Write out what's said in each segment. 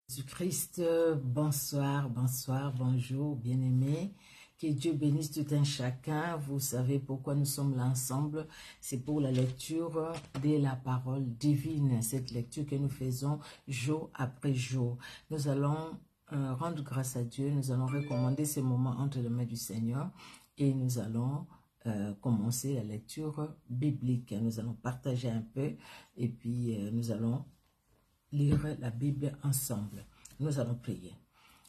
Jésus-Christ, bonsoir, bonsoir, bonjour, bien-aimés. Que Dieu bénisse tout un chacun. Vous savez pourquoi nous sommes là ensemble. C'est pour la lecture de la parole divine. Cette lecture que nous faisons jour après jour. Nous allons rendre grâce à Dieu. Nous allons recommander ces moments entre les mains du Seigneur. Et nous allons commencer la lecture biblique. Nous allons partager un peu. Et puis nous allons lire la Bible ensemble. Nous allons prier.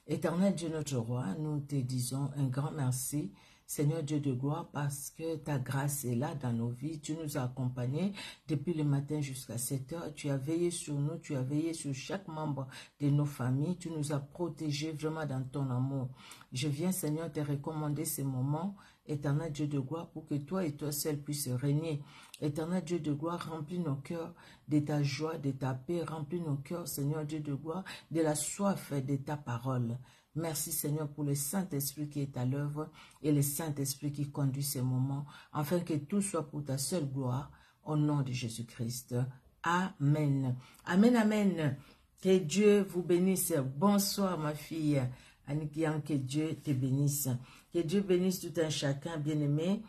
Éternel Dieu notre roi, nous te disons un grand merci, Seigneur Dieu de gloire, parce que ta grâce est là dans nos vies. Tu nous as accompagnés depuis le matin jusqu'à 7 heures. Tu as veillé sur nous, tu as veillé sur chaque membre de nos familles. Tu nous as protégés vraiment dans ton amour. Je viens, Seigneur, te recommander ces moments, Éternel Dieu de gloire, pour que toi et toi seul puisses régner. Éternel Dieu de gloire, remplis nos cœurs de ta joie, de ta paix. Remplis nos cœurs, Seigneur Dieu de gloire, de la soif de ta parole. Merci, Seigneur, pour le Saint-Esprit qui est à l'œuvre et le Saint-Esprit qui conduit ces moments, afin que tout soit pour ta seule gloire, au nom de Jésus-Christ. Amen. Amen, amen. Que Dieu vous bénisse. Bonsoir, ma fille. Anikian, que Dieu te bénisse. Que Dieu bénisse tout un chacun, bien-aimé.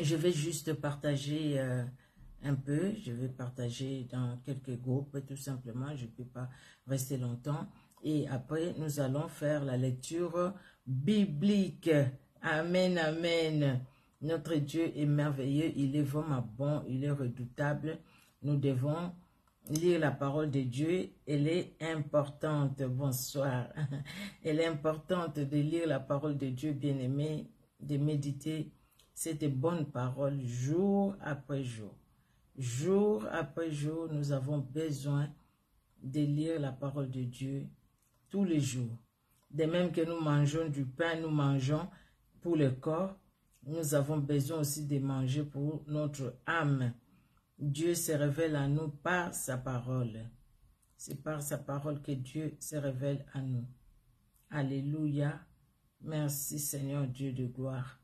Je vais juste partager un peu. Je vais partager dans quelques groupes, tout simplement. Je ne peux pas rester longtemps. Et après, nous allons faire la lecture biblique. Amen, amen. Notre Dieu est merveilleux. Il est vraiment bon. Il est redoutable. Nous devons lire la parole de Dieu. Elle est importante. Bonsoir. Elle est importante de lire la parole de Dieu, bien-aimé, de méditer cette bonne parole jour après jour. Jour après jour, nous avons besoin de lire la parole de Dieu tous les jours. De même que nous mangeons du pain, nous mangeons pour le corps, nous avons besoin aussi de manger pour notre âme. Dieu se révèle à nous par sa parole. C'est par sa parole que Dieu se révèle à nous. Alléluia. Merci Seigneur Dieu de gloire.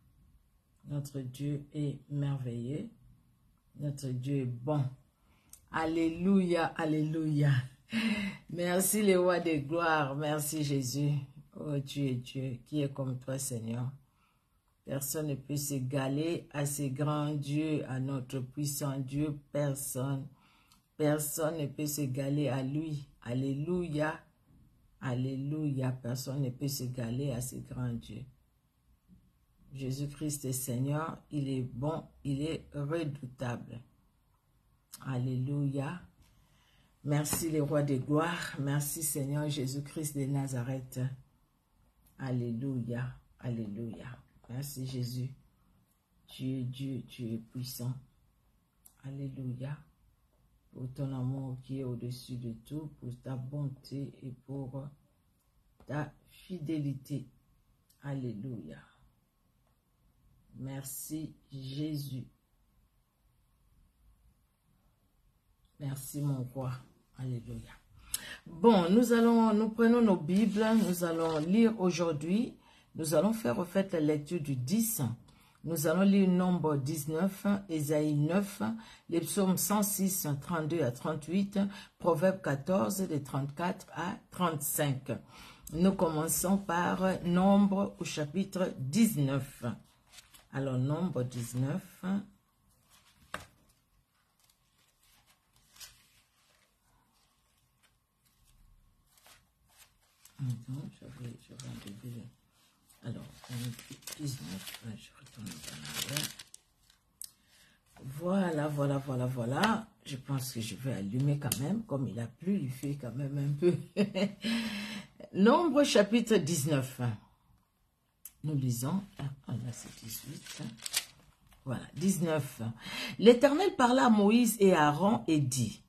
Notre Dieu est merveilleux. Notre Dieu est bon. Alléluia, alléluia. Merci le roi de gloire. Merci Jésus. Oh Dieu est Dieu, qui est comme toi Seigneur. Personne ne peut s'égaler à ce grand Dieu, à notre puissant Dieu. Personne. Personne ne peut s'égaler à lui. Alléluia. Alléluia. Personne ne peut s'égaler à ce grand Dieu. Jésus-Christ est Seigneur. Il est bon. Il est redoutable. Alléluia. Merci les rois de gloire. Merci Seigneur Jésus-Christ de Nazareth. Alléluia. Alléluia. Merci Jésus. Tu es Dieu, tu es puissant. Alléluia. Pour ton amour qui est au-dessus de tout, pour ta bonté et pour ta fidélité. Alléluia. Merci Jésus. Merci mon roi. Alléluia. Bon, nous prenons nos Bibles, nous allons lire aujourd'hui, nous allons faire au fait la lecture du 10, nous allons lire Nombre 19, Ésaïe 9, les psaumes 106, 32 à 38, Proverbe 14, de 34 à 35. Nous commençons par Nombre au chapitre 19. Alors, Nombre 19. Je vais enlever. Alors, 19, je retourne dans l'arrière. Voilà. Je pense que je vais allumer quand même, comme il a plu, il fait quand même un peu. Nombre chapitre 19. Nous lisons, là c'est 18. Voilà, 19. L'Éternel parla à Moïse et à Aaron et dit: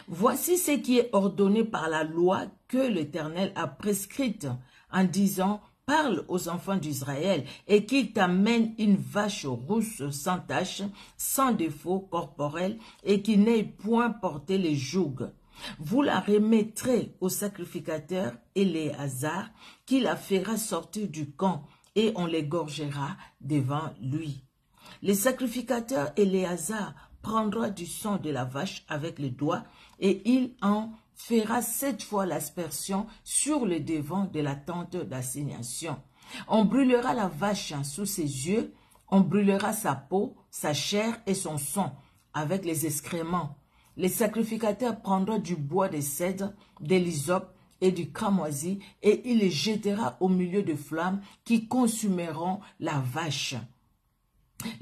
voici ce qui est ordonné par la loi que l'Éternel a prescrite en disant: parle aux enfants d'Israël et qu'ils t'amènent une vache rousse sans tache, sans défaut corporel et qui n'ait point porté les jougs. Vous la remettrez au sacrificateur Éléazar qui la fera sortir du camp et on l'égorgera devant lui. Le sacrificateur Éléazar prendra du sang de la vache avec les doigts et il en fera 7 fois l'aspersion sur le devant de la tente d'assignation. On brûlera la vache sous ses yeux, on brûlera sa peau, sa chair et son sang avec les excréments. Les sacrificateurs prendront du bois de cèdre, de l'hysope et du cramoisi, et il les jettera au milieu de flammes qui consumeront la vache.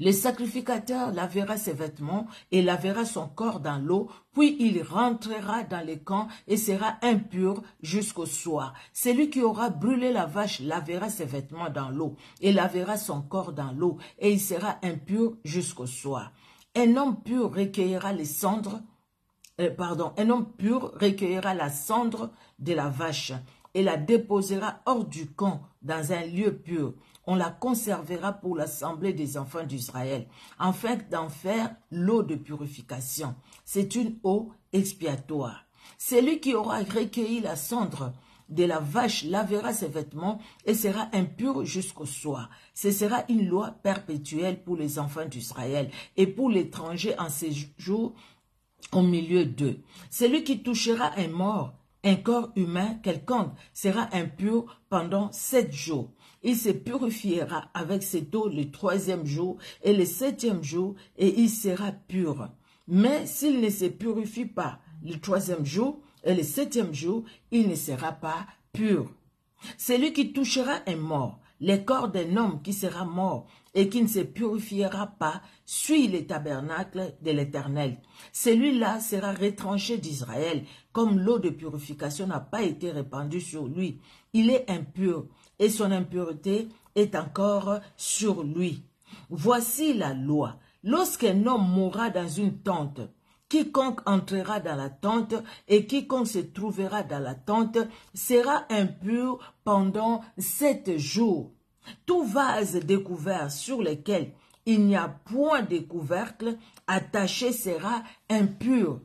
Le sacrificateur lavera ses vêtements et lavera son corps dans l'eau, puis il rentrera dans le camp et sera impur jusqu'au soir. Celui qui aura brûlé la vache lavera ses vêtements dans l'eau et lavera son corps dans l'eau, et il sera impur jusqu'au soir. Un homme pur recueillera les cendres, un homme pur recueillera la cendre de la vache et la déposera hors du camp dans un lieu pur. On la conservera pour l'assemblée des enfants d'Israël, afin d'en faire l'eau de purification. C'est une eau expiatoire. Celui qui aura recueilli la cendre de la vache lavera ses vêtements et sera impur jusqu'au soir. Ce sera une loi perpétuelle pour les enfants d'Israël et pour l'étranger en séjour au milieu d'eux. Celui qui touchera un mort, un corps humain quelconque, sera impur pendant 7 jours. Il se purifiera avec cette eau le 3e jour et le 7e jour, et il sera pur. Mais s'il ne se purifie pas le 3e jour et le 7e jour, il ne sera pas pur. Celui qui touchera un mort, le corps d'un homme qui sera mort et qui ne se purifiera pas, suit le tabernacle de l'Éternel. Celui-là sera retranché d'Israël, comme l'eau de purification n'a pas été répandue sur lui. Il est impur et son impureté est encore sur lui. Voici la loi. Lorsqu'un homme mourra dans une tente, quiconque entrera dans la tente et quiconque se trouvera dans la tente sera impur pendant 7 jours. Tout vase découvert sur lequel il n'y a point de couvercle attaché sera impur.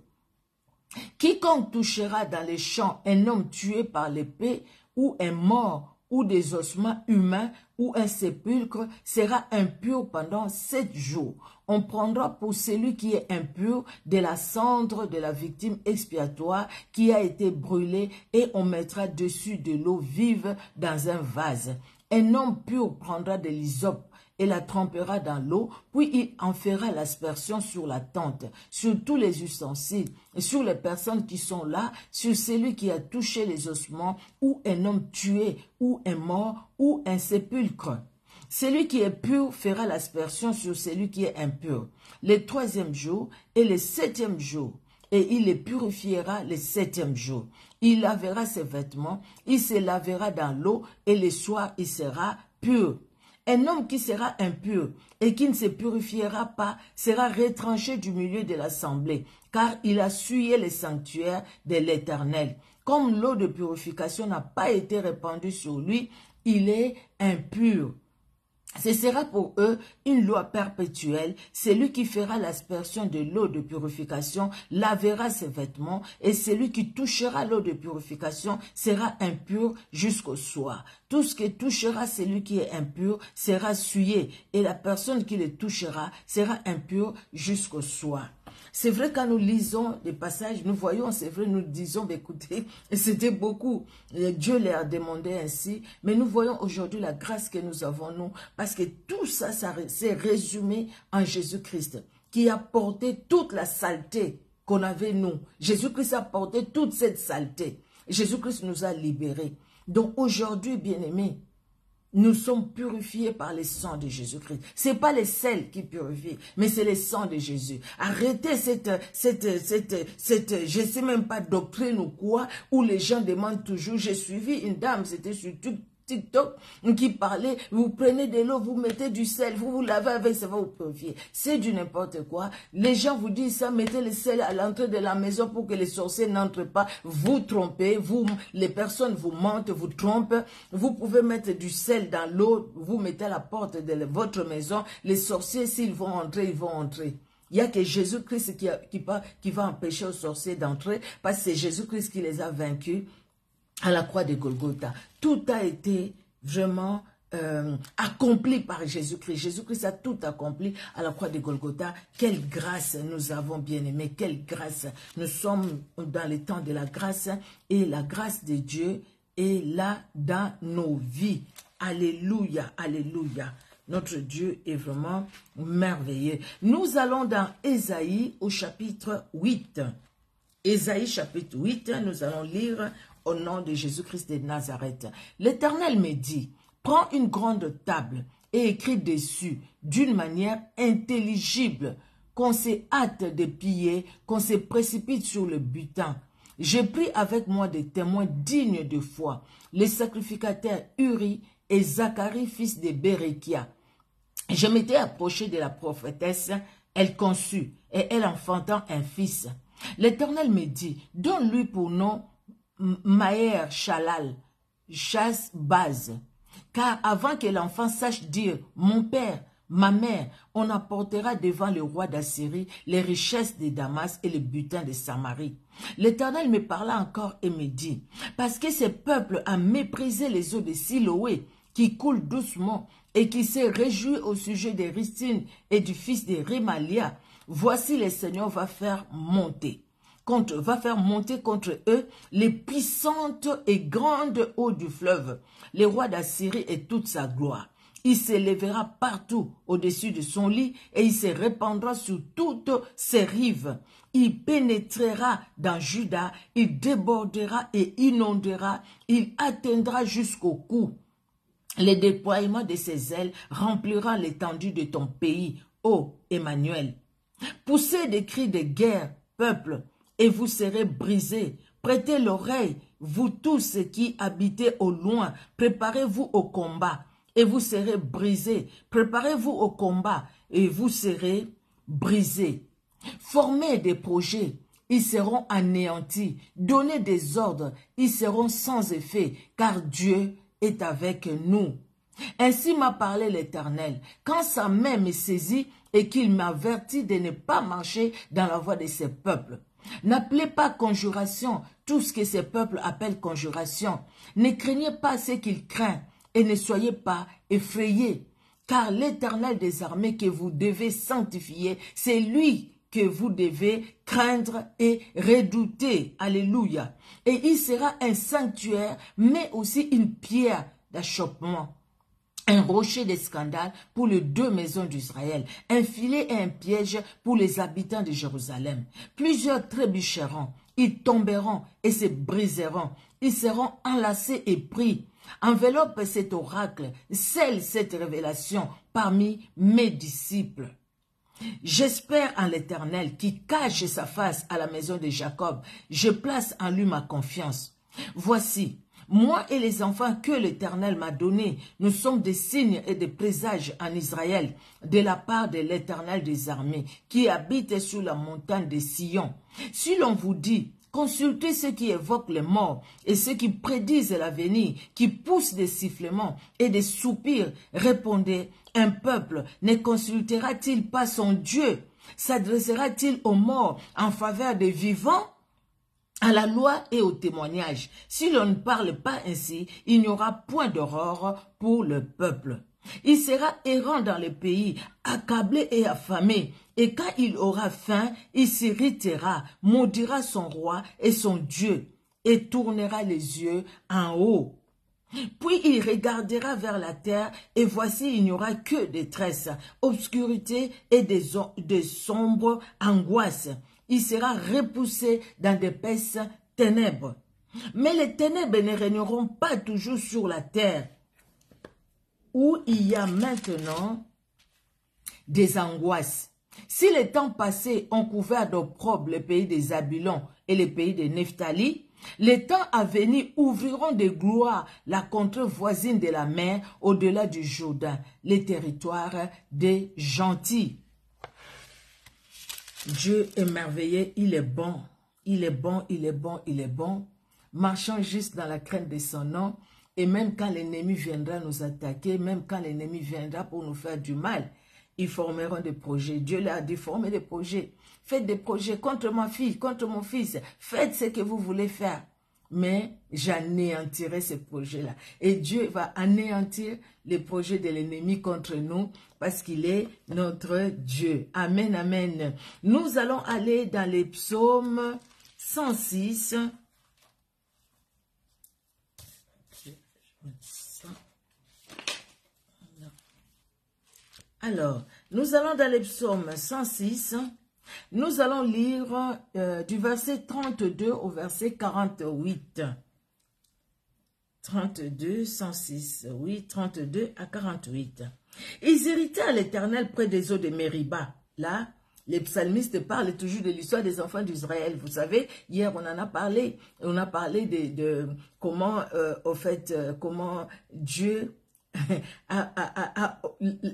Quiconque touchera dans les champs un homme tué par l'épée ou un mort ou des ossements humains ou un sépulcre sera impur pendant 7 jours. On prendra pour celui qui est impur de la cendre de la victime expiatoire qui a été brûlée et on mettra dessus de l'eau vive dans un vase. Un homme pur prendra de l'hysope et la trempera dans l'eau, puis il en fera l'aspersion sur la tente, sur tous les ustensiles, et sur les personnes qui sont là, sur celui qui a touché les ossements, ou un homme tué, ou un mort, ou un sépulcre. Celui qui est pur fera l'aspersion sur celui qui est impur, le 3e jour et le 7e jour, et il les purifiera le 7e jour. Il lavera ses vêtements, il se lavera dans l'eau, et le soir il sera pur. Un homme qui sera impur et qui ne se purifiera pas sera retranché du milieu de l'assemblée, car il a souillé le sanctuaire de l'Éternel. Comme l'eau de purification n'a pas été répandue sur lui, il est impur. Ce sera pour eux une loi perpétuelle. Celui qui fera l'aspersion de l'eau de purification lavera ses vêtements, et celui qui touchera l'eau de purification sera impur jusqu'au soir. Tout ce qui touchera celui qui est impur sera souillé, et la personne qui le touchera sera impure jusqu'au soir. C'est vrai, quand nous lisons des passages, nous voyons, c'est vrai, nous disons, écoutez, c'était beaucoup. Dieu leur a demandé ainsi, mais nous voyons aujourd'hui la grâce que nous avons, nous, parce que tout ça, ça s'est résumé en Jésus-Christ, qui a porté toute la saleté qu'on avait, nous. Jésus-Christ a porté toute cette saleté. Jésus-Christ nous a libérés. Donc aujourd'hui, bien-aimés, nous sommes purifiés par le sang de Jésus-Christ. Ce n'est pas le sel qui purifie, mais c'est le sang de Jésus. Arrêtez cette je ne sais même pas, doctrine ou quoi, où les gens demandent toujours. J'ai suivi une dame, c'était sur TikTok, qui parlait, vous prenez de l'eau, vous mettez du sel, vous lavez avec, ça va vous purifier. C'est du n'importe quoi. Les gens vous disent ça, mettez le sel à l'entrée de la maison pour que les sorciers n'entrent pas. Vous trompez, les personnes vous mentent, vous trompent. Vous pouvez mettre du sel dans l'eau, vous mettez à la porte de votre maison. Les sorciers, s'ils vont entrer, ils vont entrer. Il n'y a que Jésus-Christ qui va empêcher aux sorciers d'entrer, parce que c'est Jésus-Christ qui les a vaincus à la croix de Golgotha. Tout a été vraiment accompli par Jésus-Christ. Jésus-Christ a tout accompli à la croix de Golgotha. Quelle grâce nous avons, bien-aimés, quelle grâce. Nous sommes dans les temps de la grâce et la grâce de Dieu est là dans nos vies. Alléluia, alléluia. Notre Dieu est vraiment merveilleux. Nous allons dans Ésaïe au chapitre 8. Ésaïe chapitre 8, nous allons lire au nom de Jésus-Christ de Nazareth. L'Éternel me dit, prends une grande table et écris dessus d'une manière intelligible, qu'on se hâte de piller, qu'on se précipite sur le butin. J'ai pris avec moi des témoins dignes de foi, les sacrificateurs Uri et Zacharie, fils de Bérékia. Je m'étais approché de la prophétesse, elle conçut, et elle enfanta un fils. L'Éternel me dit, donne-lui pour nom Maher Shalal, chasse base. Car avant que l'enfant sache dire, mon père, ma mère, on apportera devant le roi d'Assyrie les richesses de Damas et le butin de Samarie. L'Éternel me parla encore et me dit, parce que ce peuple a méprisé les eaux de Siloé, qui coulent doucement, et qui s'est réjoui au sujet de Ristine et du fils de Rémalia, voici le Seigneur va faire monter contre eux les puissantes et grandes eaux du fleuve, le roi d'Assyrie et toute sa gloire. Il s'élèvera partout au-dessus de son lit et il se répandra sur toutes ses rives. Il pénétrera dans Juda, il débordera et inondera, il atteindra jusqu'au cou. Le déploiement de ses ailes remplira l'étendue de ton pays, ô Emmanuel. Poussez des cris de guerre, peuple, et vous serez brisés. Prêtez l'oreille, vous tous qui habitez au loin, préparez-vous au combat, et vous serez brisés. Préparez-vous au combat, et vous serez brisés. Formez des projets, ils seront anéantis. Donnez des ordres, ils seront sans effet, car Dieu est avec nous. Ainsi m'a parlé l'Éternel, quand sa main me saisit et qu'il m'avertit de ne pas marcher dans la voie de ses peuples. N'appelez pas conjuration tout ce que ces peuples appellent conjuration. Ne craignez pas ce qu'il craint et ne soyez pas effrayés, car l'Éternel des armées que vous devez sanctifier, c'est lui que vous devez craindre et redouter. Alléluia. Et il sera un sanctuaire, mais aussi une pierre d'achoppement, un rocher de scandale pour les deux maisons d'Israël, un filet et un piège pour les habitants de Jérusalem. Plusieurs trébucheront, ils tomberont et se briseront, ils seront enlacés et pris. Enveloppe cet oracle, scelle cette révélation parmi mes disciples. J'espère en l'Éternel qui cache sa face à la maison de Jacob. Je place en lui ma confiance. Voici, moi et les enfants que l'Éternel m'a donnés, nous sommes des signes et des présages en Israël de la part de l'Éternel des armées qui habite sur la montagne de Sion. Si l'on vous dit, consultez ceux qui évoquent les morts et ceux qui prédisent l'avenir, qui poussent des sifflements et des soupirs, répondez, un peuple ne consultera-t-il pas son Dieu? S'adressera-t-il aux morts en faveur des vivants? À la loi et au témoignage. Si l'on ne parle pas ainsi, il n'y aura point d'aurore pour le peuple. Il sera errant dans le pays, accablé et affamé. Et quand il aura faim, il s'irritera, maudira son roi et son Dieu, et tournera les yeux en haut. Puis il regardera vers la terre, et voici il n'y aura que détresse, obscurité et de sombres angoisses. Il sera repoussé dans d'épaisses ténèbres. Mais les ténèbres ne régneront pas toujours sur la terre, où il y a maintenant des angoisses. Si les temps passés ont couvert d'opprobre le pays des Zabulons et le pays de Nephtali, les temps à venir ouvriront de gloire la contrée voisine de la mer au-delà du Jourdain, les territoires des gentils. Dieu est merveilleux, il est bon, il est bon, il est bon, il est bon. Marchons juste dans la crainte de son nom. Et même quand l'ennemi viendra nous attaquer, même quand l'ennemi viendra pour nous faire du mal, ils formeront des projets. Dieu leur a dit, formez des projets. Faites des projets contre ma fille, contre mon fils. Faites ce que vous voulez faire. mais j'anéantirai ces projets-là. Et Dieu va anéantir les projets de l'ennemi contre nous parce qu'il est notre Dieu. Amen, amen. Nous allons aller dans les psaumes 106. Alors, nous allons dans les psaumes 106. Nous allons lire du verset 32 au verset 48. 32, 106, oui, 32 à 48. Ils héritaient à l'Éternel près des eaux de Mériba. Là, les psalmistes parlent toujours de l'histoire des enfants d'Israël. Vous savez, hier on en a parlé. On a parlé de comment, au fait, comment Dieu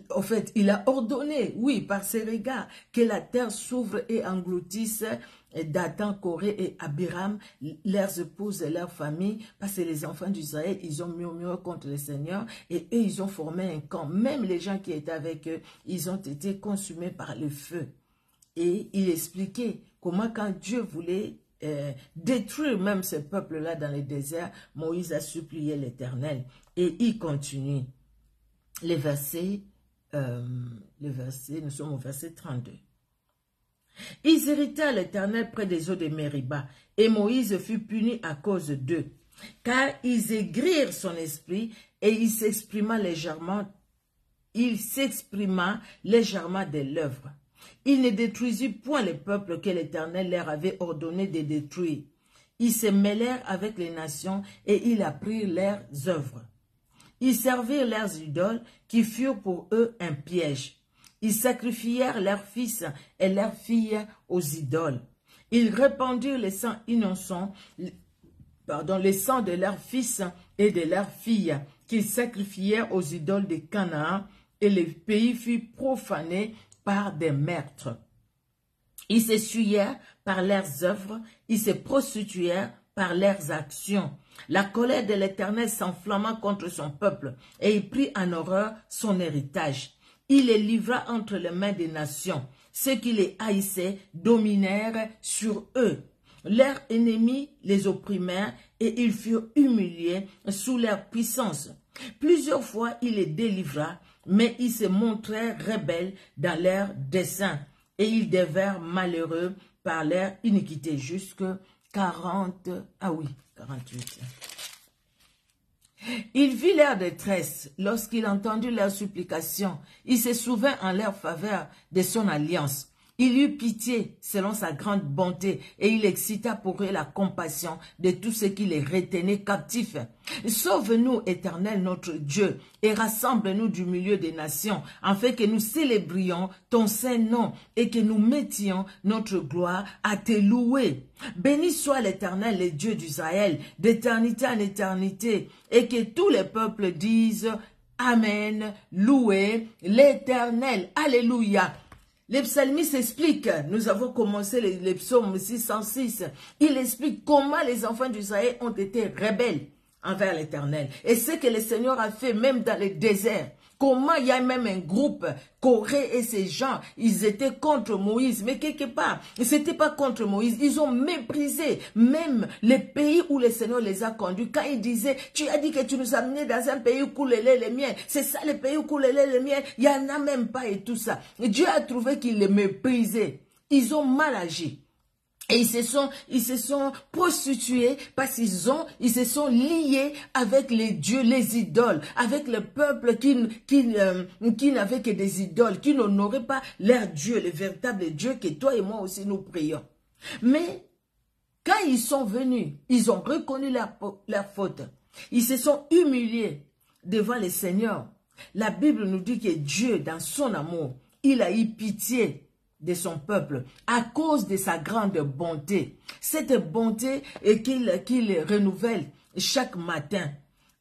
en fait, il a ordonné, oui, par ses regards, que la terre s'ouvre et engloutisse Dathan, Corée et Abiram, leurs épouses et leurs familles, parce que les enfants d'Israël, ils ont murmuré contre le Seigneur et eux, ils ont formé un camp. Même les gens qui étaient avec eux, ils ont été consumés par le feu. Et il expliquait comment quand Dieu voulait détruire même ce peuple-là dans le désert, Moïse a supplié l'Éternel. Et il continue. Les versets, nous sommes au verset 32. Ils héritaient à l'Éternel près des eaux de Mériba, et Moïse fut puni à cause d'eux, car ils aigrirent son esprit, et il s'exprima légèrement de l'œuvre. Il ne détruisit point le peuple que l'Éternel leur avait ordonné de détruire. Ils se mêlèrent avec les nations, et ils apprirent leurs œuvres. Ils servirent leurs idoles qui furent pour eux un piège. Ils sacrifièrent leurs fils et leurs filles aux idoles. Ils répandirent les sangs innocents, les sangs de leurs fils et de leurs filles qu'ils sacrifièrent aux idoles de Canaan, et le pays fut profané par des meurtres. Ils se souillèrent par leurs œuvres, ils se prostituèrent par leurs actions. La colère de l'Éternel s'enflamma contre son peuple, et il prit en horreur son héritage. Il les livra entre les mains des nations. Ceux qui les haïssaient dominèrent sur eux. Leurs ennemis les opprimèrent, et ils furent humiliés sous leur puissance. Plusieurs fois il les délivra, mais ils se montrèrent rebelles dans leurs desseins, et ils devinrent malheureux par leur iniquité jusque 48. Il vit leur détresse lorsqu'il entendit leurs supplications. Il se souvint en leur faveur de son alliance. Il eut pitié selon sa grande bonté et il excita pour eux la compassion de tous ceux qui les retenaient captifs. Sauve-nous, Éternel notre Dieu, et rassemble-nous du milieu des nations, afin que nous célébrions ton saint nom et que nous mettions notre gloire à te louer. Béni soit l'Éternel, le Dieu d'Israël, d'éternité en éternité, et que tous les peuples disent Amen, louez l'Éternel. Alléluia. Les psalmistes expliquent, nous avons commencé les psaumes 606, il explique comment les enfants d'Israël ont été rebelles envers l'Éternel. Et ce que le Seigneur a fait même dans le désert. Comment il y a même un groupe, Corée et ces gens, ils étaient contre Moïse. Mais quelque part, c'était pas contre Moïse. Ils ont méprisé même les pays où le Seigneur les a conduits. Quand il disait, tu as dit que tu nous as amenés dans un pays où coule le lait et le miel. C'est ça le pays où coule le lait et le miel. Il n'y en a même pas et tout ça. Et Dieu a trouvé qu'ils les méprisaient. Ils ont mal agi. Et ils se sont prostitués parce ils se sont liés avec les dieux, les idoles, avec le peuple qui n'avait que des idoles, qui n'honorait pas leur Dieu, le véritable Dieu que toi et moi aussi nous prions. Mais quand ils sont venus, ils ont reconnu leur faute. Ils se sont humiliés devant le Seigneur. La Bible nous dit que Dieu, dans son amour, il a eu pitié de son peuple à cause de sa grande bonté. Cette bonté qu'il renouvelle chaque matin.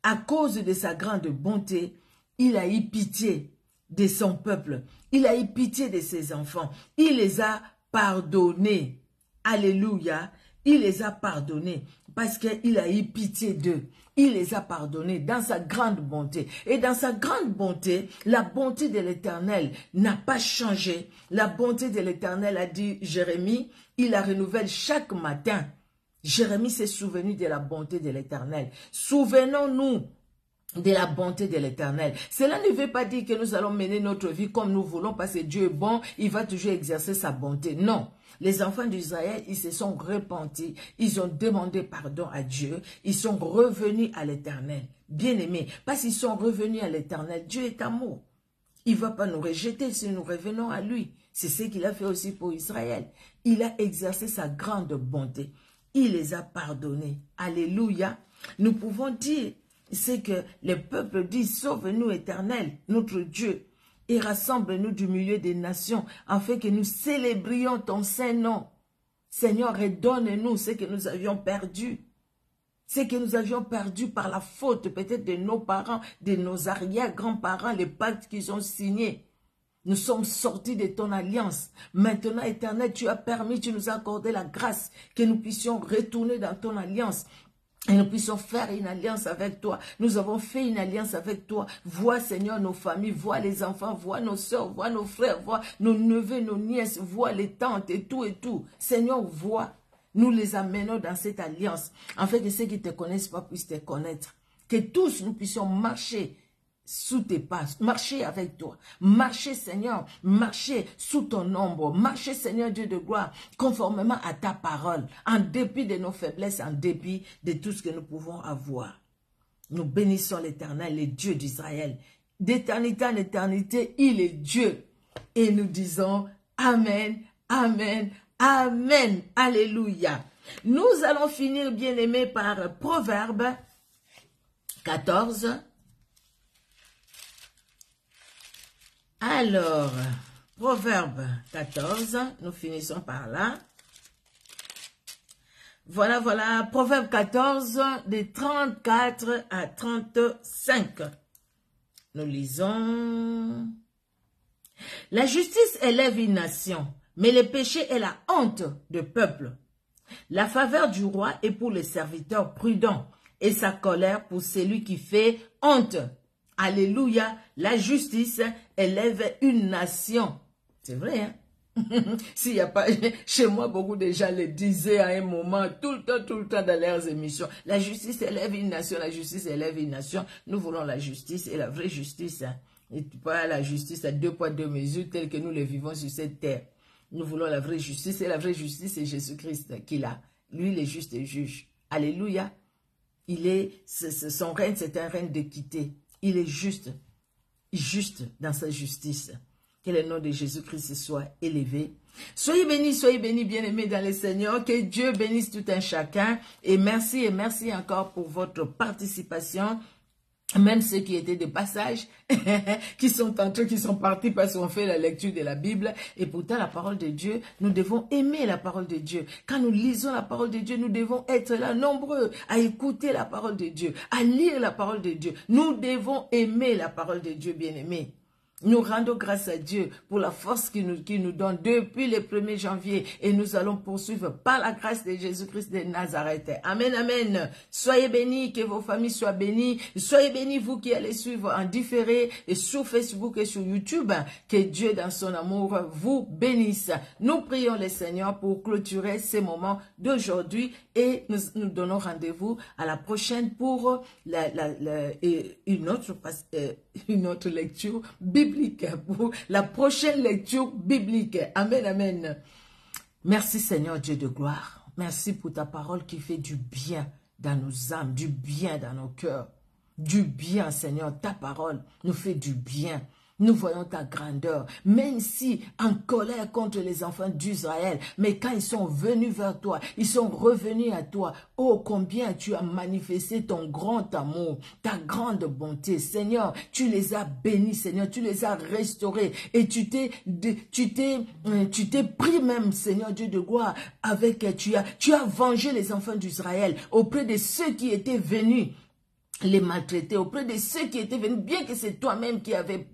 À cause de sa grande bonté, il a eu pitié de son peuple. Il a eu pitié de ses enfants. Il les a pardonnés. Alléluia. Il les a pardonnés parce qu'il a eu pitié d'eux. Il les a pardonnés dans sa grande bonté. Et dans sa grande bonté, la bonté de l'Éternel n'a pas changé. La bonté de l'Éternel, a dit Jérémie, il la renouvelle chaque matin. Jérémie s'est souvenu de la bonté de l'Éternel. Souvenons-nous de la bonté de l'Éternel. Cela ne veut pas dire que nous allons mener notre vie comme nous voulons parce que Dieu est bon, il va toujours exercer sa bonté. Non. Les enfants d'Israël, ils se sont repentis, ils ont demandé pardon à Dieu, ils sont revenus à l'Éternel. Bien-aimés, parce qu'ils sont revenus à l'Éternel, Dieu est amour. Il ne va pas nous rejeter si nous revenons à lui. C'est ce qu'il a fait aussi pour Israël. Il a exercé sa grande bonté. Il les a pardonnés. Alléluia. Nous pouvons dire, c'est que le peuple dit, sauve-nous Éternel, notre Dieu, et rassemble-nous du milieu des nations, afin que nous célébrions ton saint nom. Seigneur, redonne-nous ce que nous avions perdu. Ce que nous avions perdu par la faute peut-être de nos parents, de nos arrière-grands-parents, les pactes qu'ils ont signés. Nous sommes sortis de ton alliance. Maintenant, Éternel, tu as permis, tu nous as accordé la grâce que nous puissions retourner dans ton alliance. Et nous puissions faire une alliance avec toi. Nous avons fait une alliance avec toi. Vois, Seigneur, nos familles, vois les enfants, vois nos soeurs, vois nos frères, vois nos neveux, nos nièces, vois les tantes et tout et tout. Seigneur, vois. Nous les amenons dans cette alliance, afin que ceux qui ne te connaissent pas puissent te connaître. Que tous nous puissions marcher sous tes pas, marcher avec toi, marcher Seigneur, marcher sous ton ombre, marcher Seigneur Dieu de gloire, conformément à ta parole, en dépit de nos faiblesses, en dépit de tout ce que nous pouvons avoir. Nous bénissons l'Éternel, le Dieu d'Israël. D'éternité en éternité, il est Dieu. Et nous disons Amen, Amen, Amen, Alléluia. Nous allons finir, bien-aimés, par Proverbe 14. Alors, Proverbe 14, nous finissons par là. Voilà, voilà, Proverbe 14, de 34 à 35. Nous lisons. La justice élève une nation, mais le péché est la honte de peuple. La faveur du roi est pour les serviteurs prudents, et sa colère pour celui qui fait honte. Alléluia, la justice élève une nation. C'est vrai, hein? S'il n'y a pas, chez moi, beaucoup de gens le disaient à un moment, tout le temps dans leurs émissions. La justice élève une nation, la justice élève une nation. Nous voulons la justice et la vraie justice. Hein? Et pas la justice à 2 poids 2 mesures telle que nous le vivons sur cette terre. Nous voulons la vraie justice et la vraie justice, c'est Jésus-Christ qui l'a. Lui, il est juste et juge. Alléluia. Son règne, c'est un règne d'équité. Il est juste dans sa justice. Que le nom de Jésus-Christ soit élevé. Soyez bénis, bien-aimés dans le Seigneur. Que Dieu bénisse tout un chacun. Et merci encore pour votre participation. Même ceux qui étaient de passage, qui sont partis parce qu'on fait la lecture de la Bible. Et pourtant, la parole de Dieu, nous devons aimer la parole de Dieu. Quand nous lisons la parole de Dieu, nous devons être là nombreux à écouter la parole de Dieu, à lire la parole de Dieu. Nous devons aimer la parole de Dieu, bien-aimés. Nous rendons grâce à Dieu pour la force qu'il nous donne depuis le 1er janvier et nous allons poursuivre par la grâce de Jésus-Christ de Nazareth. Amen, amen. Soyez bénis, que vos familles soient bénies. Soyez bénis, vous qui allez suivre en différé et sur Facebook et sur YouTube. Que Dieu, dans son amour, vous bénisse. Nous prions le Seigneur pour clôturer ces moments d'aujourd'hui et nous donnons rendez-vous à la prochaine pour une autre lecture biblique, pour la prochaine lecture biblique. Amen, amen. Merci Seigneur Dieu de gloire. Merci pour ta parole qui fait du bien dans nos âmes, du bien dans nos cœurs. Du bien, Seigneur, ta parole nous fait du bien. Nous voyons ta grandeur, même si en colère contre les enfants d'Israël, mais quand ils sont venus vers toi, ils sont revenus à toi. Oh, combien tu as manifesté ton grand amour, ta grande bonté. Seigneur, tu les as bénis, Seigneur, tu les as restaurés et tu t'es pris même, Seigneur Dieu de gloire, tu as vengé les enfants d'Israël auprès de ceux qui étaient venus les maltraiter auprès de ceux qui étaient venus, bien que c'est toi-même qui avais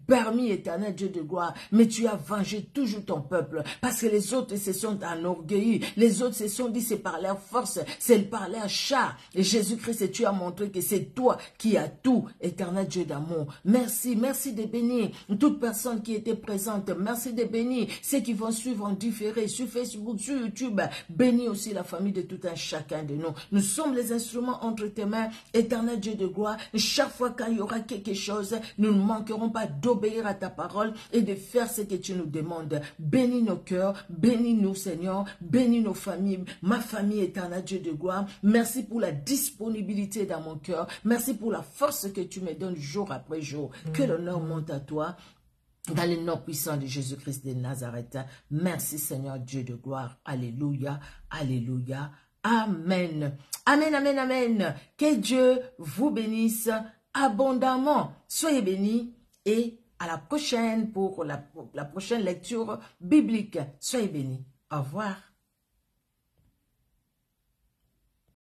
permis, éternel Dieu de gloire, mais tu as vengé toujours ton peuple, parce que les autres se sont enorgueillis, les autres se sont dit c'est par leur force, c'est par leur char, et Jésus-Christ, tu as montré que c'est toi qui as tout, éternel Dieu d'amour. Merci, merci de bénir toute personne qui était présente, merci de bénir ceux qui vont suivre en différé, sur Facebook, sur YouTube, bénis aussi la famille de tout un chacun de nous. Nous sommes les instruments entre tes mains, éternel Dieu de gloire. Chaque fois qu'il y aura quelque chose, nous ne manquerons pas d'obéir à ta parole et de faire ce que tu nous demandes. Bénis nos cœurs, bénis-nous Seigneur, bénis nos familles, ma famille, éternel Dieu de gloire. Merci pour la disponibilité dans mon cœur, merci pour la force que tu me donnes jour après jour. Que l'honneur monte à toi. Dans le nom puissant de Jésus-Christ de Nazareth. Merci Seigneur Dieu de gloire. Alléluia, alléluia. Amen. Amen, amen, amen. Que Dieu vous bénisse abondamment. Soyez bénis et à la prochaine pour la prochaine lecture biblique. Soyez bénis. Au revoir.